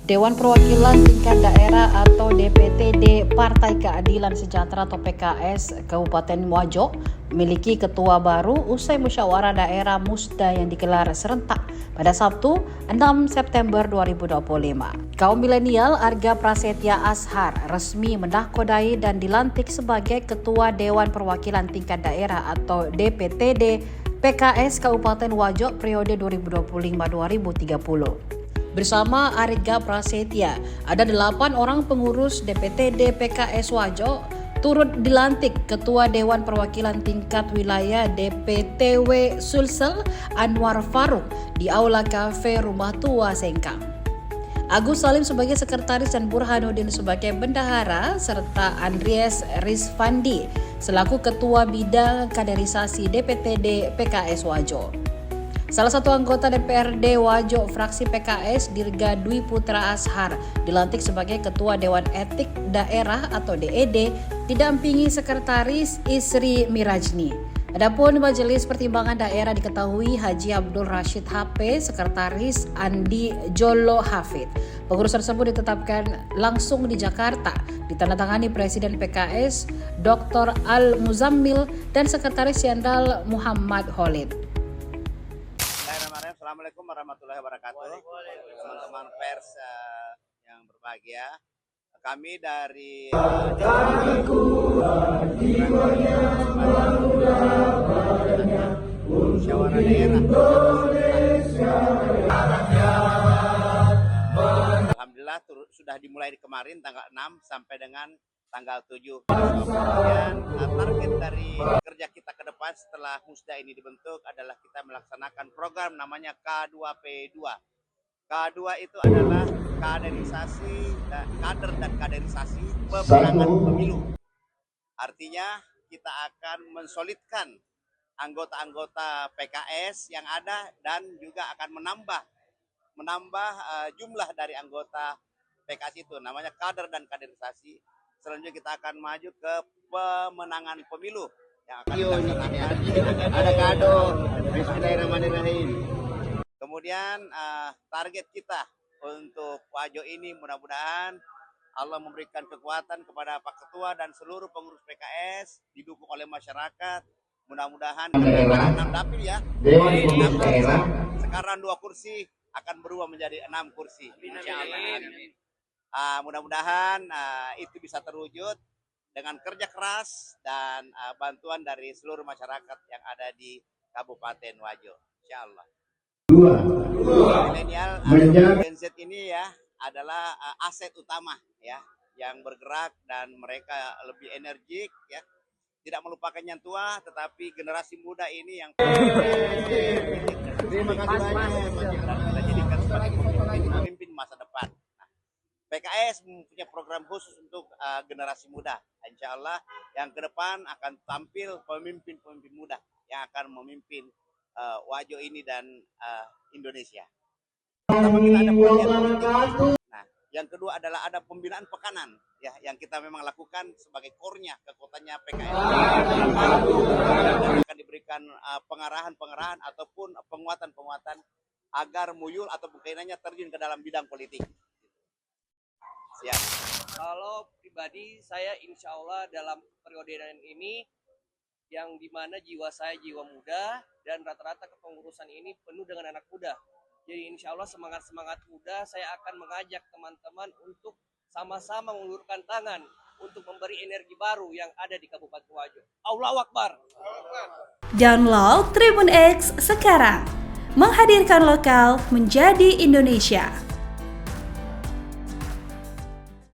Dewan Perwakilan Tingkat Daerah atau DPTD Partai Keadilan Sejahtera atau PKS Kabupaten Wajo memiliki ketua baru usai musyawarah daerah Musda yang digelar serentak pada Sabtu 6 September 2025. Kaum milenial Arga Prasetya Ashar resmi menahkodai dan dilantik sebagai Ketua Dewan Perwakilan Tingkat Daerah atau DPTD PKS Kabupaten Wajo periode 2025-2030. Bersama Arga Prasetya, ada 8 orang pengurus DPTD PKS Wajo turut dilantik Ketua Dewan Perwakilan Tingkat Wilayah DPTW Sulsel Anwar Faruk di Aula Kafe Rumah Tua Sengkang. Agus Salim sebagai Sekretaris dan Burhanuddin sebagai Bendahara serta Andries Rizvandi selaku Ketua Bidang Kaderisasi DPTD PKS Wajo. Salah satu anggota DPRD Wajo fraksi PKS Dirga Dwi Putra Ashar dilantik sebagai Ketua Dewan Etik Daerah atau DED didampingi Sekretaris Isri Mirajni. Adapun Majelis Pertimbangan Daerah diketahui Haji Abdul Rashid HP, Sekretaris Andi Jolo Hafid. Pengurus tersebut ditetapkan langsung di Jakarta, ditandatangani Presiden PKS Dr. Al Muzammil dan Sekretaris Jenderal Muhammad Khalid. Assalamualaikum warahmatullahi wabarakatuh. Teman-teman pers yang berbahagia, kami dari musyawarah daerah. Alhamdulillah sudah dimulai kemarin tanggal 6 sampai dengan tanggal 7. Kemudian target dari kerja kita ke depan setelah Musda ini dibentuk adalah kita melaksanakan program namanya K2P2. K2 itu adalah kader dan kaderisasi pemenangan pemilu. Artinya kita akan mensolidkan anggota-anggota PKS yang ada dan juga akan menambah jumlah dari anggota PKS itu, namanya kader dan kaderisasi. Selanjutnya kita akan maju ke pemenangan pemilu yang akan dilaksanakan. Ada kado. Bismillahirrahmanirrahim. Kemudian target kita untuk Wajo ini mudah-mudahan Allah memberikan kekuatan kepada Pak Ketua dan seluruh pengurus PKS didukung oleh masyarakat. Mudah-mudahan 6 dapil ya. 6 daerah. Sekarang 2 kursi akan berubah menjadi 6 kursi. Insyaallah. Mudah-mudahan itu bisa terwujud dengan kerja keras dan bantuan dari seluruh masyarakat yang ada di Kabupaten Wajo. Insyaallah. Milenial Gen Z ini ya adalah aset utama ya yang bergerak dan mereka lebih energik ya. Tidak melupakan yang tua, tetapi generasi muda ini yang terima kasih banyak kita jadikan sebagai pemimpin masa depan. PKS mempunyai program khusus untuk generasi muda. Insya Allah yang ke depan akan tampil pemimpin-pemimpin muda yang akan memimpin Wajo ini dan Indonesia. Pertama kita ada pelatihan politik. Nah, yang kedua adalah ada pembinaan pekanan ya yang kita memang lakukan sebagai core-nya kekuatannya PKS. Dan akan diberikan pengarahan-pengarahan ataupun penguatan-penguatan agar muyul atau bukannya terjun ke dalam bidang politik. Siap. Kalau pribadi saya insya Allah dalam periode ini yang dimana jiwa saya jiwa muda dan rata-rata kepengurusan ini penuh dengan anak muda. Jadi insya Allah semangat muda saya akan mengajak teman-teman untuk sama-sama mengulurkan tangan untuk memberi energi baru yang ada di Kabupaten Wajo. Allahu Akbar. Download Tribun X sekarang, menghadirkan lokal menjadi Indonesia.